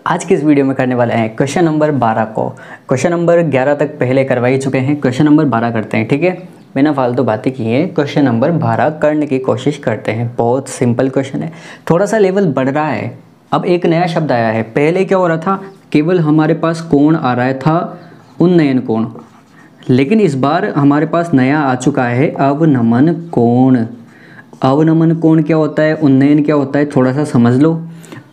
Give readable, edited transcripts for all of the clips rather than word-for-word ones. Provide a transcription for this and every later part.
आज के इस वीडियो में करने वाले हैं क्वेश्चन नंबर 12 को। क्वेश्चन नंबर 11 तक पहले करवा ही चुके हैं, क्वेश्चन नंबर 12 करते हैं। ठीक है, बिना फालतू बातें किए क्वेश्चन नंबर 12 करने की कोशिश करते हैं। बहुत सिंपल क्वेश्चन है, थोड़ा सा लेवल बढ़ रहा है। अब एक नया शब्द आया है। पहले क्या हो रहा था, केवल हमारे पास कोण आ रहा था, उन्नयन कोण। लेकिन इस बार हमारे पास नया आ चुका है अवनमन कोण। अवनमन कोण क्या होता है, उन्नयन क्या होता है, थोड़ा सा समझ लो।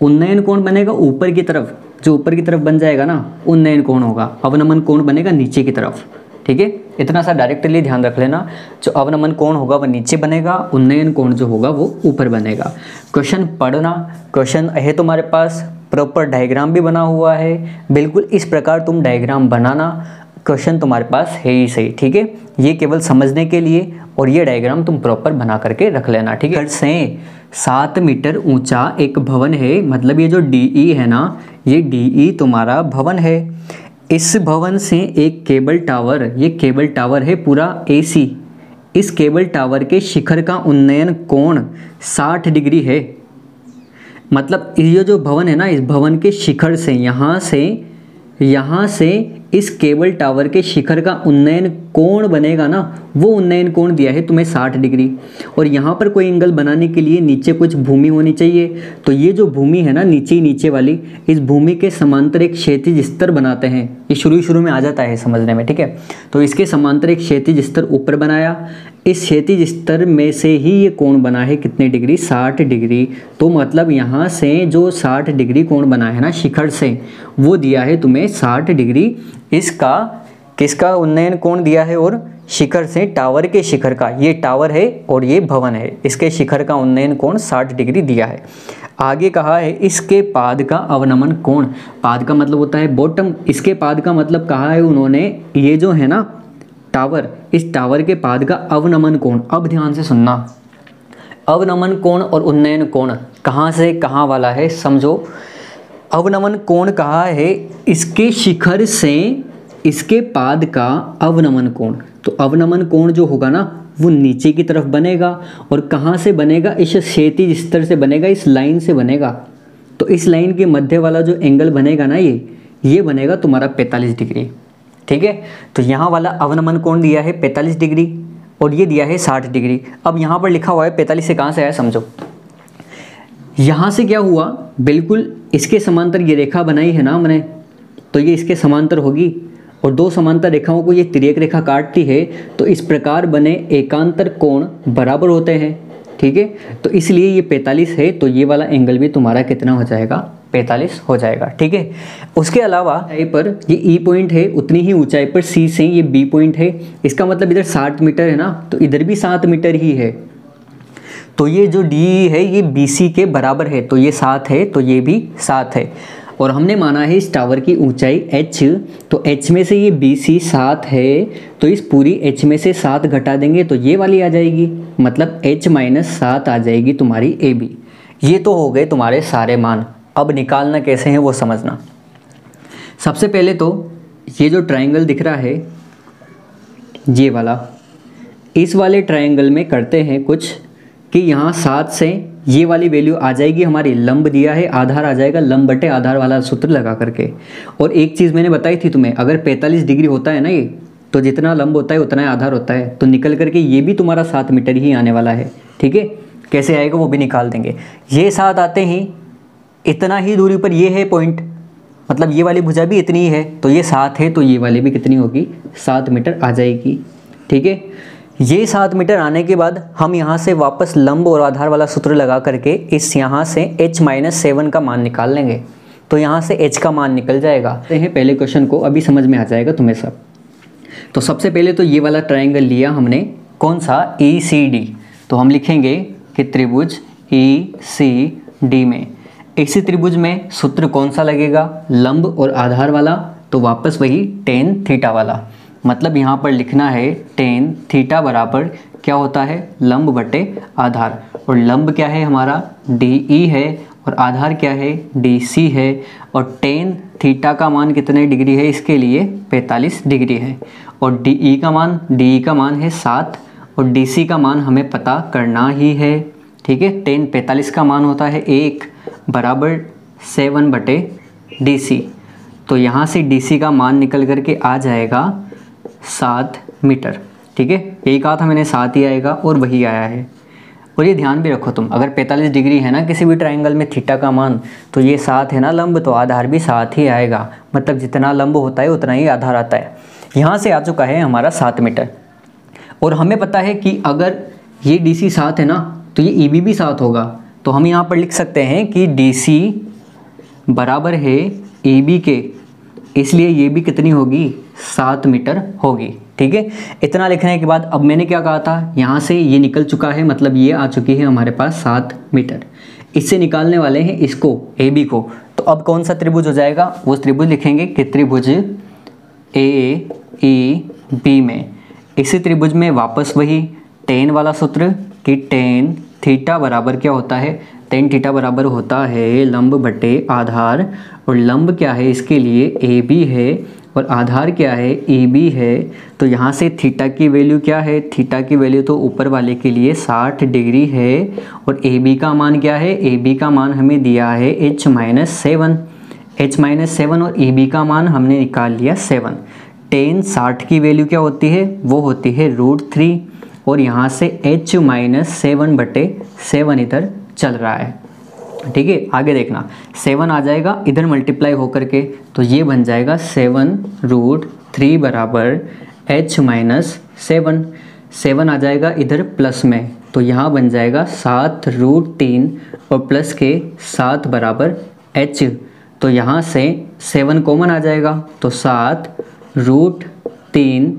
उन्नयन कोण बनेगा ऊपर की तरफ, जो ऊपर की तरफ बन जाएगा ना उन्नयन कोण होगा। अवनमन कोण बनेगा नीचे की तरफ। ठीक है, इतना सा डायरेक्टली ध्यान रख लेना। जो अवनमन कोण होगा वह नीचे बनेगा, उन्नयन कोण जो होगा वो ऊपर बनेगा। क्वेश्चन पढ़ना, क्वेश्चन है तुम्हारे पास, प्रॉपर डायग्राम भी बना हुआ है। बिल्कुल इस प्रकार तुम डायग्राम बनाना, क्वेश्चन तुम्हारे पास है ही सही। ठीक है, ये केवल समझने के लिए, और ये डायग्राम तुम प्रॉपर बना करके रख लेना। ठीक है, घर से 7 मीटर ऊंचा एक भवन है, मतलब ये जो डीई है ना, ये डीई तुम्हारा भवन है। इस भवन से एक केबल टावर, ये केबल टावर है पूरा एसी। इस केबल टावर के शिखर का उन्नयन कोण 60 डिग्री है। मतलब ये जो भवन है ना, इस भवन के शिखर से यहाँ से इस केबल टावर के शिखर का उन्नयन कोण बनेगा ना, वो उन्नयन कोण दिया है तुम्हें 60 डिग्री। और यहाँ पर कोई एंगल बनाने के लिए नीचे कुछ भूमि होनी चाहिए। तो ये जो भूमि है ना, नीचे वाली, इस भूमि के समांतर एक क्षैतिज स्तर बनाते हैं। ये शुरू में आ जाता है समझने में। ठीक है, तो इसके समांतर एक क्षैतिज स्तर ऊपर बनाया। इस क्षैतिज स्तर में से ही ये कोण बना है कितने डिग्री, 60 डिग्री। तो मतलब यहाँ से जो 60 डिग्री कोण बना है ना शिखर से, वो दिया है तुम्हें 60 डिग्री। इसका किसका उन्नयन कोण दिया है, और शिखर से टावर के शिखर का, ये टावर है और ये भवन है, इसके शिखर का उन्नयन कोण 60 डिग्री दिया है। आगे कहा है इसके पाद का अवनमन कोण। पाद का मतलब होता है बॉटम, इसके पाद का मतलब कहा है उन्होंने, ये जो है ना टावर, इस टावर के पाद का अवनमन कोण। अब ध्यान से सुनना, अवनमन कोण और उन्नयन कोण कहाँ से कहाँ वाला है समझो। अवनमन कोण कहा है इसके शिखर से इसके पाद का अवनमन कोण। तो अवनमन कोण जो होगा ना वो नीचे की तरफ बनेगा, और कहाँ से बनेगा, इस क्षैतिज स्तर से बनेगा, इस लाइन से बनेगा। तो इस लाइन के मध्य वाला जो एंगल बनेगा ना, ये बनेगा तुम्हारा 45 डिग्री। ठीक है, तो यहाँ वाला अवनमन कोण दिया है 45 डिग्री और ये दिया है 60 डिग्री। अब यहाँ पर लिखा हुआ है 45 से कहाँ से आया समझो। यहाँ से क्या हुआ, बिल्कुल इसके समांतर ये रेखा बनाई है ना हमने, तो ये इसके समांतर होगी, और दो समांतर रेखाओं को ये तिर्यक रेखा काटती है। तो इस प्रकार बने एकांतर कोण बराबर होते हैं। ठीक है, तो इसलिए ये 45 है, तो ये वाला एंगल भी तुम्हारा कितना हो जाएगा, 45 हो जाएगा। ठीक है, उसके अलावा ऊंचाई पर ये ई पॉइंट है, उतनी ही ऊंचाई पर सी से ये बी पॉइंट है। इसका मतलब इधर 60 मीटर है ना, तो इधर भी 7 मीटर ही है। तो ये जो डी है ये बी सी के बराबर है, तो ये 7 है, तो ये भी 7 है। और हमने माना है इस टावर की ऊंचाई h, तो h में से ये बी सी 7 है, तो इस पूरी h में से 7 घटा देंगे तो ये वाली आ जाएगी, मतलब h-7 आ जाएगी तुम्हारी ए बी। ये तो हो गए तुम्हारे सारे मान। अब निकालना कैसे हैं वो समझना। सबसे पहले तो ये जो ट्रायंगल दिख रहा है ये वाला, इस वाले ट्रायंगल में करते हैं कुछ कि यहाँ 7 से ये वाली वैल्यू आ जाएगी हमारी, लंब दिया है, आधार आ जाएगा, लंब बटे आधार वाला सूत्र लगा करके। और एक चीज़ मैंने बताई थी तुम्हें, अगर 45 डिग्री होता है ना ये, तो जितना लंब होता है उतना आधार होता है, तो निकल करके ये भी तुम्हारा 7 मीटर ही आने वाला है। ठीक है, कैसे आएगा वो भी निकाल देंगे। ये 7 आते ही इतना ही दूरी पर ये है पॉइंट, मतलब ये वाली भुजा भी इतनी ही है, तो ये 7 है, तो ये वाली भी कितनी होगी, 7 मीटर आ जाएगी। ठीक है, ये 7 मीटर आने के बाद हम यहाँ से वापस लंब और आधार वाला सूत्र लगा करके इस यहाँ से h-7 का मान निकाल लेंगे, तो यहाँ से h का मान निकल जाएगा। पहले क्वेश्चन को, अभी समझ में आ जाएगा तुम्हें सब। तो सबसे पहले तो ये वाला ट्रायंगल लिया हमने, कौन सा, ECD। तो हम लिखेंगे कि त्रिभुज ECD में, इसी त्रिभुज में सूत्र कौन सा लगेगा, लंब और आधार वाला, तो वापस वही tan थीटा वाला। मतलब यहाँ पर लिखना है tan थीटा बराबर क्या होता है, लंब बटे आधार। और लंब क्या है हमारा, DE है, और आधार क्या है, DC है। और tan थीटा का मान कितने डिग्री है, इसके लिए 45 डिग्री है। और DE का मान है 7, और DC का मान हमें पता करना ही है। ठीक है, tan 45 का मान होता है 1 बराबर 7 बटे DC, तो यहाँ से DC का मान निकल करके आ जाएगा 7 मीटर। ठीक है, यही कहा था मैंने, 7 ही आएगा और वही आया है। और ये ध्यान भी रखो तुम, अगर 45 डिग्री है ना किसी भी ट्रायंगल में थीटा का मान, तो ये 7 है ना लंब, तो आधार भी 7 ही आएगा। मतलब जितना लंब होता है उतना ही आधार आता है। यहाँ से आ चुका है हमारा 7 मीटर। और हमें पता है कि अगर ये DC 7 है ना, तो ये EB भी 7 होगा। तो हम यहाँ पर लिख सकते हैं कि DC बराबर है EB के, इसलिए ये भी कितनी होगी, 7 मीटर होगी। ठीक है, इतना लिखने के बाद अब मैंने क्या कहा था, यहाँ से ये निकल चुका है, मतलब ये आ चुकी है हमारे पास 7 मीटर। इससे निकालने वाले हैं इसको, AB को। तो अब कौन सा त्रिभुज हो जाएगा, वो त्रिभुज लिखेंगे कि त्रिभुज AEB में। इसी त्रिभुज में वापस वही टेन वाला सूत्र कि टेन थीटा बराबर क्या होता है, टेन थीटा बराबर होता है लंब बटे आधार। और लंब क्या है इसके लिए, AB है, और आधार क्या है, EB है। तो यहाँ से थीटा की वैल्यू क्या है, थीटा की वैल्यू तो ऊपर वाले के लिए 60 डिग्री है। और AB का मान क्या है, AB का मान हमें दिया है H-7, H-7, और EB का मान हमने निकाल लिया 7। टेन 60 की वैल्यू क्या होती है, वो होती है √3, और यहाँ से H-7 बटे 7 इधर चल रहा है। ठीक है, आगे देखना, 7 आ जाएगा इधर मल्टीप्लाई होकर के, तो ये बन जाएगा 7√3 बराबर H-7। 7 आ जाएगा इधर प्लस में, तो यहाँ बन जाएगा 7√3 और प्लस के 7 बराबर H। तो यहाँ से 7 कॉमन आ जाएगा, तो 7√3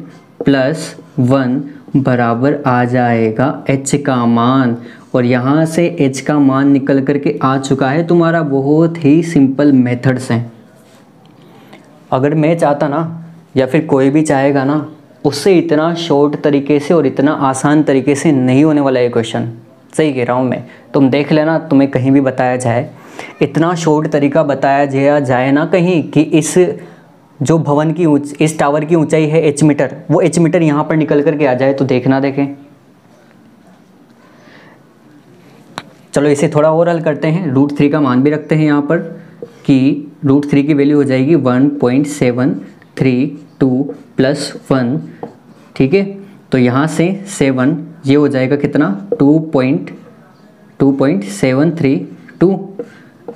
प्लस 1 बराबर आ जाएगा H का मान। और यहाँ से H का मान निकल करके आ चुका है तुम्हारा। बहुत ही सिंपल मेथड्स हैं। अगर मैं चाहता ना, या फिर कोई भी चाहेगा ना, उससे इतना शॉर्ट तरीके से और इतना आसान तरीके से नहीं होने वाला ये क्वेश्चन। सही कह रहा हूँ मैं, तुम देख लेना, तुम्हें कहीं भी बताया जाए, इतना शॉर्ट तरीका बताया जाए ना कहीं कि इस जो भवन की इस टावर की ऊंचाई है H मीटर, वो H मीटर यहाँ पर निकल करके आ जाए, तो देखना देखें। चलो इसे थोड़ा और हल करते हैं। √3 का मान भी रखते हैं यहाँ पर कि √3 की वैल्यू हो जाएगी 1.732 प्लस 1। ठीक है, तो यहाँ से 7 ये हो जाएगा कितना, 2.732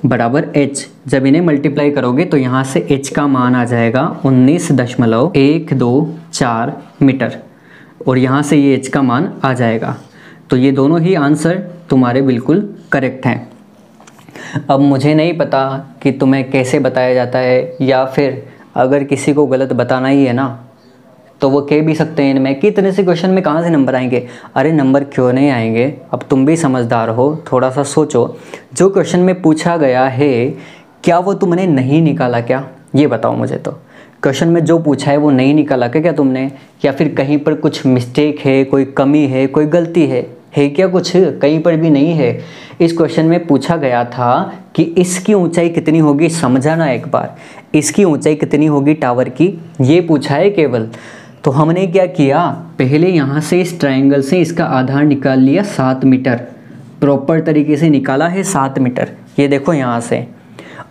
बराबर H। जब इन्हें मल्टीप्लाई करोगे तो यहाँ से H का मान आ जाएगा 19.124 मीटर, और यहाँ से ये H का मान आ जाएगा। तो ये दोनों ही आंसर तुम्हारे बिल्कुल करेक्ट हैं। अब मुझे नहीं पता कि तुम्हें कैसे बताया जाता है, या फिर अगर किसी को गलत बताना ही है ना, तो वो कह भी सकते हैं इनमें कि इतने से क्वेश्चन में कहाँ से नंबर आएंगे। अरे नंबर क्यों नहीं आएंगे, अब तुम भी समझदार हो, थोड़ा सा सोचो। जो क्वेश्चन में पूछा गया है क्या वो तुमने नहीं निकाला क्या, ये बताओ मुझे। तो क्वेश्चन में जो पूछा है वो नहीं निकाला क्या तुमने, या फिर कहीं पर कुछ मिस्टेक है, कोई कमी है, कोई गलती है क्या कुछ? कहीं पर भी नहीं है। इस क्वेश्चन में पूछा गया था कि इसकी ऊंचाई कितनी होगी, समझाना एक बार, इसकी ऊंचाई कितनी होगी टावर की, ये पूछा है केवल। तो हमने क्या किया, पहले यहाँ से इस ट्रायंगल से इसका आधार निकाल लिया 7 मीटर, प्रॉपर तरीके से निकाला है 7 मीटर। ये देखो यहाँ से,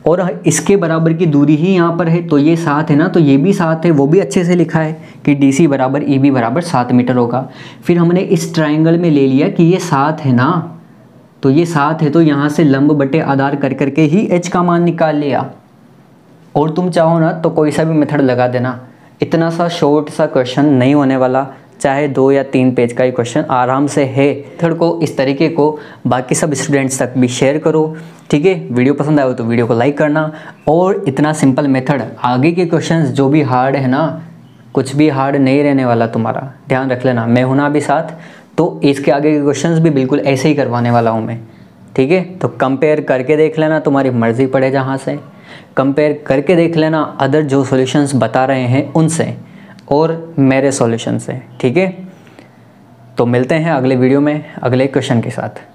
और इसके बराबर की दूरी ही यहाँ पर है, तो ये 7 है ना, तो ये भी 7 है, वो भी अच्छे से लिखा है कि DC बराबर EB बराबर 7 मीटर होगा। फिर हमने इस ट्रायंगल में ले लिया कि ये 7 है ना, तो ये 7 है, तो यहाँ से लंब बटे आधार कर करके ही H का मान निकाल लिया। और तुम चाहो ना तो कोई सा भी मेथड लगा देना, इतना सा शॉर्ट सा क्वेश्चन नहीं होने वाला। चाहे 2 या 3 पेज का ही क्वेश्चन आराम से है। मेथड को इस तरीके को बाकी सब स्टूडेंट्स तक भी शेयर करो। ठीक है, वीडियो पसंद आए तो वीडियो को लाइक करना। और इतना सिंपल मेथड, आगे के क्वेश्चंस जो भी हार्ड है ना, कुछ भी हार्ड नहीं रहने वाला तुम्हारा, ध्यान रख लेना। मैं हूं ना अभी साथ, तो इसके आगे के क्वेश्चंस भी बिल्कुल ऐसे ही करवाने वाला हूं मैं। ठीक है, तो कंपेयर करके देख लेना, तुम्हारी मर्ज़ी पड़े जहाँ से कंपेयर करके देख लेना, अदर जो सॉल्यूशंस बता रहे हैं उनसे और मेरे सॉल्यूशन से। ठीक है, तो मिलते हैं अगले वीडियो में अगले क्वेश्चन के साथ।